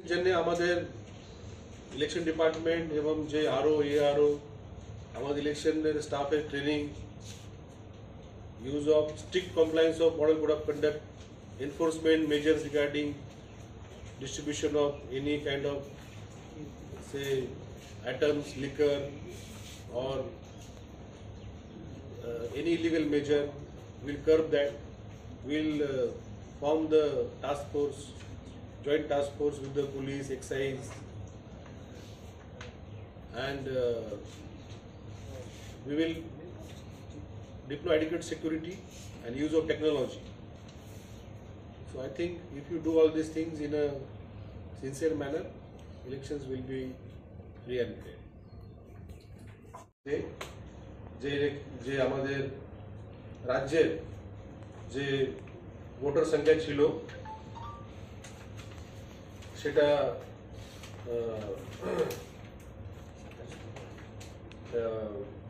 जन्ने आमादेर election department एवं जे आरओ एआरओ आमादेर इलेक्शन स्टाफेर training use of strict compliance of model code of conduct, enforcement measures regarding distribution of any kind of say items, liquor or any illegal measure, will curb that. Will form the task force, joint task force with the police, excise, and we will deploy adequate security and use of technology. So I think if you do all these things in a sincere manner, elections will be free and fair. যে আমাদের রাজ্যের যে voter সংখ্যা ছিল সেটা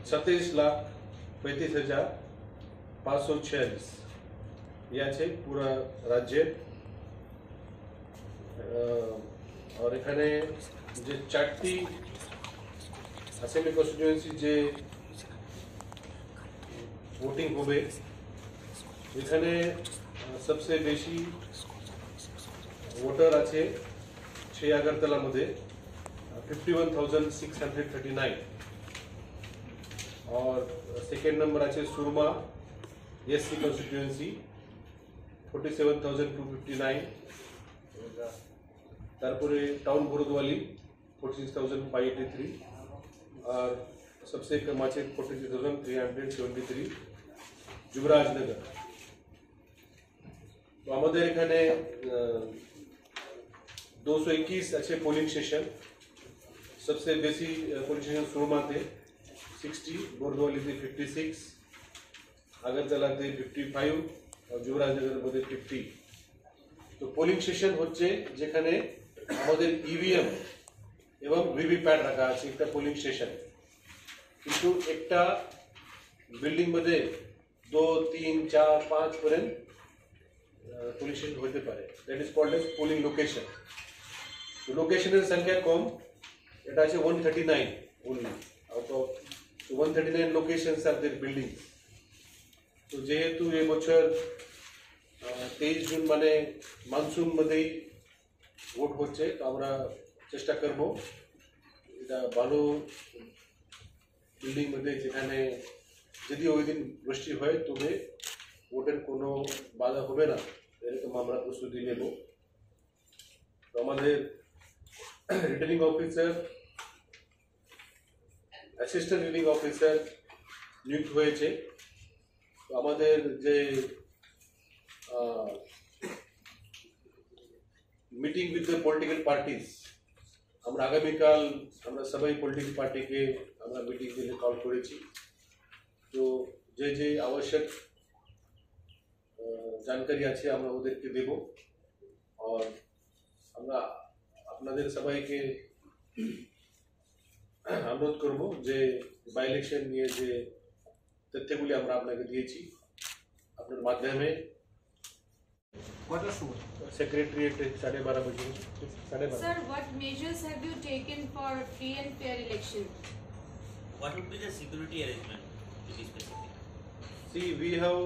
27,35,546 ये আছে পুরা রাজ্যের और এখানে যে চারটি असेंबली कन्स्टिट्यूएंसी যে वोटिंग হবে এখানে सबसे বেশি वोटर আছে সেই আগরতলা মধ্যে 51,639 और सेकेंड नंबर আছে सुरमा एससी कन्स्टिट्यूएंसी 47,259 तारपरे टाउन बोरदवाली 46,583 और सबसे कम আছে 43,373 যুবরাজনগর। তো আমাদের এখানে 221 আছে पोलिंग स्टेशन, सबसे बेसी पोलिंग स्टेशन सुरमाते 60, बोरदवाली 56, আগরতলা 55 और যুবরাজনগর মধ্যে 50। তো পোলিং স্টেশন হচ্ছে যেখানে আমাদের ইভিএম এবং ভিভিপ্যাট রাখা আছে একটা পোলিং স্টেশন, কিন্তু একটা বিল্ডিং মধ্যে 2, 3, 4, 5 পর্যন্ত পোলিং স্টেশন হতে পারে। That is called as polling location. তো লোকেশনের সংখ্যা কম, এটা আছে 139 only out of 139 locations are their buildings. तो যেহেতু এই বছর 23 জুন মানে মনসুন মধ্যেই ভোট হচ্ছে, তো আমরা চেষ্টা করব এটা ভালো বিল্ডিং মধ্যে যেখানে যদি ওই দিন বৃষ্টি হয় তবে ভোটের কোনো বাধা হবে না, এরকম আমরা প্রস্তুতি নেব। তো আমাদের returning officer, assistant returning officer নিযুক্ত হয়েছে। তো আমাদের যে meeting with the political parties, আমরা আগামীকাল আমরা সবাই পলিটিক্যাল পার্টিকে আমরা মিটিং দিতে কল করেছি। তো যে যে আবশ্যক জানকারি আছে আমরা ওদেরকে দেব। আর আমরা আপনাদের সবাইকে অনুরোধ করব যে বাই ইলেকশন নিয়ে যে তথ্যগুলি আমরা আপনাকে দিয়েছি আপনার মাধ্যমে सेक्रेटरीट 12:30 बजे 12:30। Sir, what measures have you taken for free and fair election? What would be the security arrangement to be specific? See, we have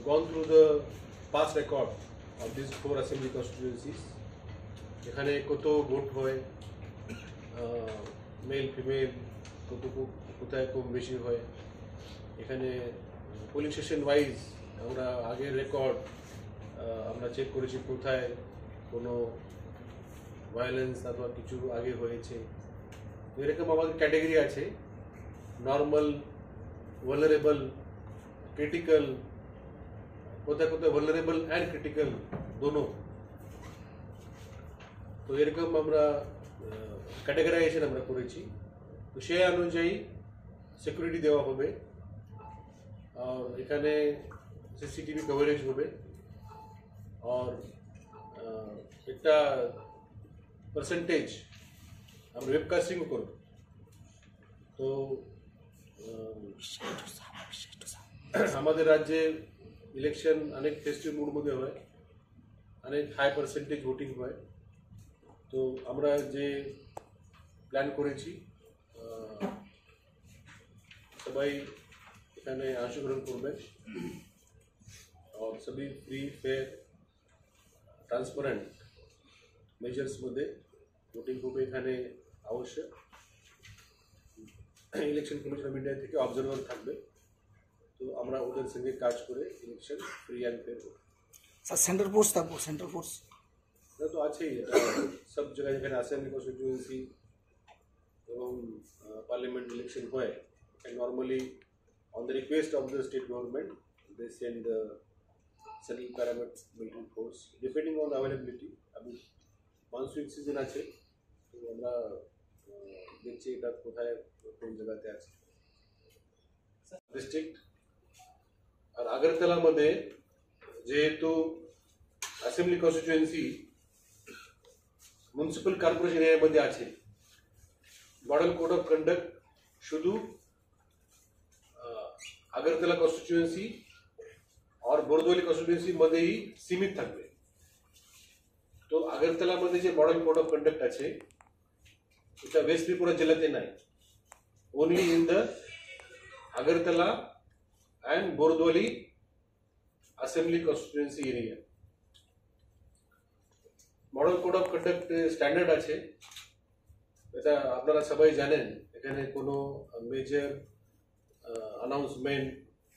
gone through the past record of these 4 assembly constituencies. এখানে কত vote হয়, male female কত কোথায় কম বেশি হয়, এখানে polling station wise আমরা আগের রেকর্ড আমরা চেক করেছি কোথায় কোনো ভায়োলেন্স অথবা কিছু আগে হয়েছে। এরকম আমাদের ক্যাটাগরি আছে, নর্মাল, ভালনারেবল, ক্রিটিক্যাল, কোথায় কোথায় ভালনারেবল অ্যান্ড ক্রিটিক্যাল দোনো। তো এরকম আমরা ক্যাটাগরাইজেশন আমরা করেছি। তো সেই অনুযায়ী সিকিউরিটি দেওয়া হবে, আর এখানে সিসিটিভি কভারেজ হবে, और একটা পার্সেন্টেজ আমরা ওয়েবকাস্টিং করব। তো আমাদের রাজ্যে ইলেকশন অনেক ফেস্টিভ মুড মধ্যে হয়, অনেক হাই পার্সেন্টেজ ভোটিং হয়। তো আমরা যে প্ল্যান করেছি সবাই এখানে অংশগ্রহণ করবেন और सभी फ्री फेयर ट्रांसपेरेंट मेजर्स मध्ये वोटिंग হবে এখানে অবশ্যই ইলেকশন কমিশন অফ ইন্ডিয়া থেকে অবজারভার থাকবে তো আমরা ওদের সঙ্গে কাজ করে ইলেকশন ফ্রি অ্যান্ড ফেয়ার করব স্যার সেন্ট্রাল ফোর্স থাকবো সেন্ট্রাল ফোর্স তো আছেই সব জায়গায় যেখানে অ্যাসেম্বলি কনস্টিটিউয়েন্সি এবং পার্লামেন্ট ইলেকশন হয় normally on the request of the state government they send the central paramedic military force depending on availability अभी मानसून सीजन আছে তো আমরা দেখছি এটা কোথায় কোন জায়গাতে আছে ডিস্ট্রিক্ট আর আগরতলা मध्ये যেহেতু অ্যাসেম্বলি কনস্টিটিউয়েন্সি म्युनिसिपल कॉर्पोरेशन एरियामध्ये আছে मॉडल कोड ऑफ कंडक्ट শুধু আগরতলা কনস্টিটিউয়েন্সি और बोरदोली कॉन्स्टिट्युएंसी मध्ये ही सीमित থাকবে তো আগরতলা मध्ये যে মডেল কোড অফ কন্ডাক্ট আছে এটা ওয়েস্ট ত্রিপুরা জেলাতে নাই only in the Agartala and Bardowali assembly constituency area model code of conduct standard আছে এটা আপনারা সবাই জানেন এখানে কোনো major announcement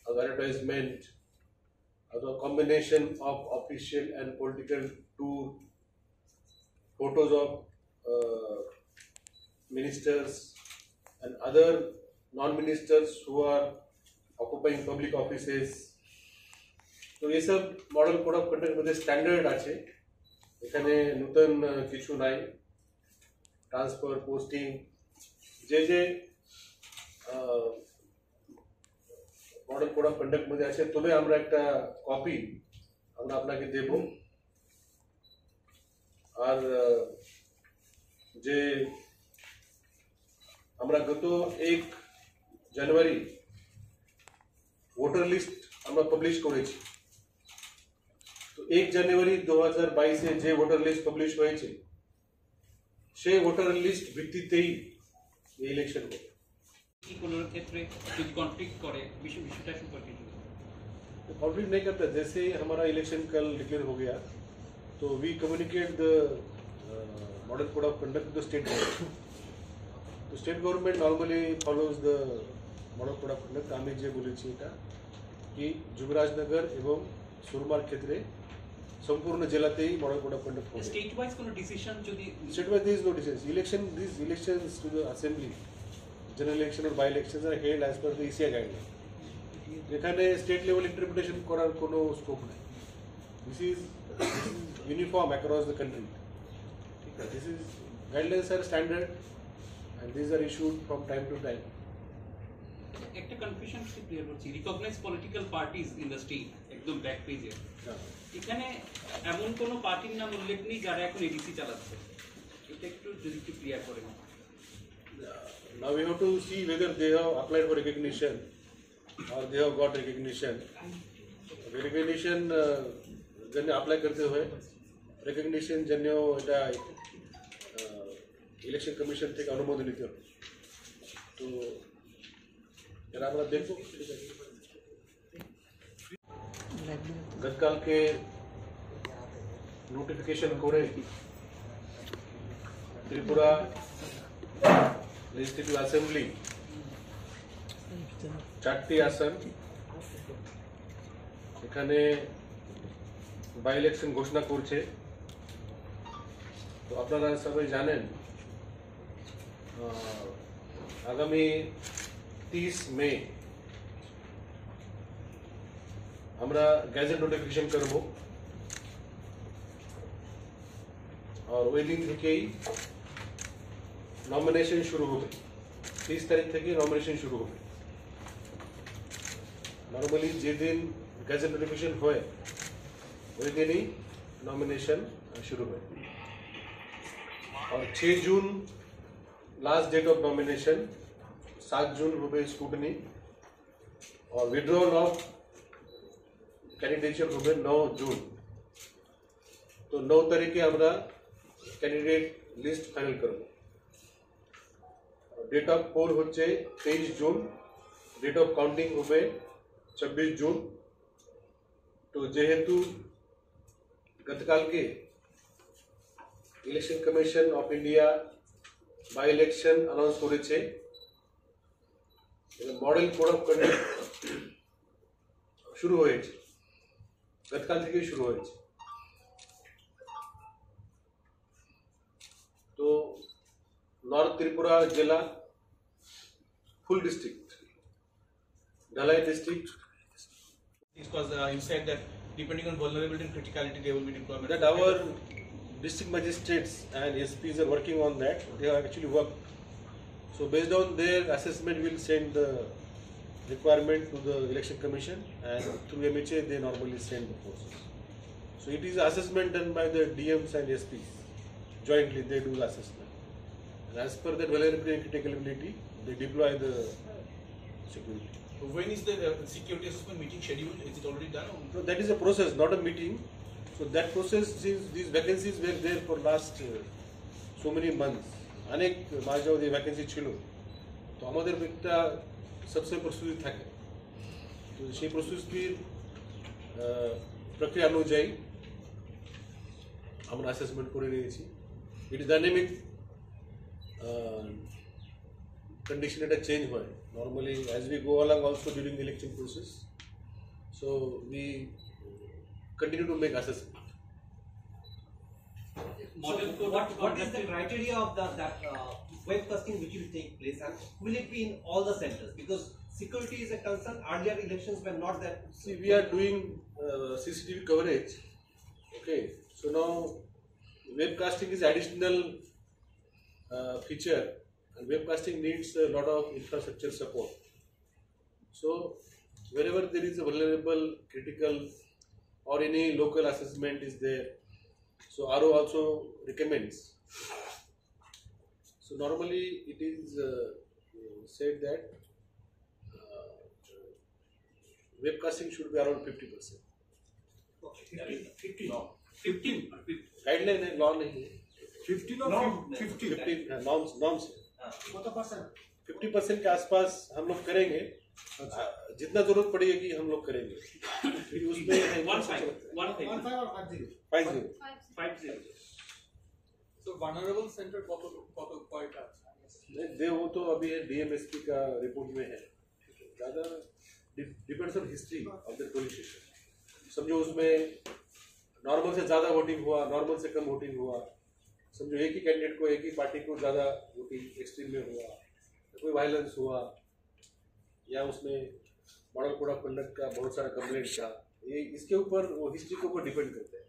or advertisement or a combination of official and political tour, photos of ministers and other non-ministers who are occupying public offices. तो ये सब मॉडल कोड ऑफ कंडक्ट मध्ये स्टैंडर्ड আছে এখানে নতুন কিছু নাই ট্রান্সফার পোস্টিং যে যে মডেল কোড অফ কন্ডাক্ট मध्ये আছে তবে আমরা একটা কপি আমরা আপনাকে দেব আর যে আমরা গত 1 জানুয়ারি ভোটার লিস্ট আমরা পাবলিশ করেছি তো 1 জানুয়ারি 2022 এ যে ভোটার লিস্ট পাবলিশ হয়েছে সেই ভোটার লিস্ট ভিত্তিতেই এই ইলেকশন হবে कि কোনো ক্ষেত্রে যদি কনফ্লিক্ট করে বিষয়টা সম্পর্কে कॉन्फ्लिक्ट नहीं करता जैसे हमारा इलेक्शन कल डिक्लेयर हो गया तो we communicate the model code of conduct to the state government तो state government normally follows the model code of conduct आम्ही जे बोलेছি এটা কি যুবরাজনগর এবং সুরমার ক্ষেত্রে সম্পূর্ণ জেলাতেই মডেল কোড অফ কন্ডাক্ট হবে স্টেট ওয়াইজ কোনো ডিসিশন যদি state wise this no decision elections to the assembly general election or by elections are held as per the ECI guideline এখানে স্টেট লেভেল ইন্টারপ্রিটেশন করার কোনো scope নেই this is uniform across the country ঠিক আছে this is guidelines are standard and this are issued from time to time একটা confusion clear করছি recognise political parties in the state একদম back পেজে এখানে এমন কোনো পার্টির নাম উল্লেখ নেই যারা এখন এডিসি চালাচ্ছে এটা একটু যদি একটু ক্লিয়ার করেন now we have to see whether they have applied for recognition or they have got recognition जन्य अप्लाई करते हुए recognition जन्य এটা ইলেকশন কমিশন থেকে অনুমোদন নিতে হবে তো এরা আমরা দেখব গতকালকে নোটিফিকেশন করে ত্রিপুরা लेजिस्लेटिव असेंबली 4টি আসন এখানে বাই ইলেকশন ঘোষণা করছে তো আপনারা সবাই জানেন আগামী 30 মে আমরা গেজেট নোটিফিকেশন করব और ওই দিন থেকেই नॉमिनेशन शुरू हो गई 30 तारीख থেকে নমিনেশন শুরু হবে নরমালি যে দিন গেজেট নোটিফিকেশন হয় ওই দিনই নমিনেশন শুরু হয় और 6 जून लास्ट डेट ऑफ नॉमिनेशन 7 जून হবে স্ক্রুটিনি और विड्रॉल ऑफ कैंडिडेचर হবে 9 जून तो 9 তারিখে আমরা कैंडिडेट लिस्ट फाइनल करब डेट ऑफ पोल होच्छे 23 जून डेट ऑफ काउंटिंग होबे 26 जून तो जेहेतु गतकाल के election commission of India by election announce করেছে मॉडल कोड ऑफ कंडक्ट शुरू হয়েছে गतकाल থেকে शुरू হয়েছে तो नॉर्थ त्रिपुरा जिला फुल डिस्ट्रिक्ट ढलाई district Because you said that depending on vulnerability and criticality, there will be deployment. that our district magistrates and SPs are working on that. They have actually worked. So based on their assessment, we'll send the requirement to the election commission, and through MHA they normally send the forces. So it is assessment done by the DMs and SPs. Jointly they do the assessment. And as per that vulnerability and criticality, they deploy the security. When is the security assessment meeting scheduled? Is it already done? So that is a process, not a meeting. So that process is these vacancies were there for last so many months. अनेक मार्जाओ दे vacancy छिलो तो हमारे बेटा सबसे प्रस्तुति था के तो शेष प्रस्तुति प्रक्रिया अनुजाई हम असेसमेंट करे रही थी it is dynamic condition that change हुआ है normally as we go along also during the election process so we continue to make assessment. So what is the criteria of that webcasting which will take place, and will it be in all the centers? Because security is a concern. Earlier elections were not that. See, we are doing CCTV coverage. Okay, so now webcasting is additional feature, and webcasting needs a lot of infrastructure support. So wherever there is a vulnerable, critical, or any local assessment is there, so RO also recommends. So normally it is said that webcasting should be around 50%. 15 Guideline है, law नहीं है. 15 or 50 50 norms है. 50% के आसपास हम लोग करेंगे. जितना जरूरत पड़ेगी हम लोग करेंगे. फिर उसमें 15 50 So vulnerable center quite दे वो तो अभी है DMSP का रिपोर्ट में है. ज़्यादा depends on history of the polling station. समझो उसमें नॉर्मल से ज़्यादा वोटिंग हुआ, नॉर्मल से कम वोटिंग हुआ. समझो एक ही कैंडिडेट को, एक ही पार्टी को ज़्यादा वोटिंग एक्सट्रीम में हुआ, कोई वायलेंस हुआ, या उसमें मॉडल कोड ऑफ कंडक्ट का बहुत सारा कंप्लेंट था. ये इसके ऊपर वो हिस्ट्री के ऊपर डिपेंड करते हैं.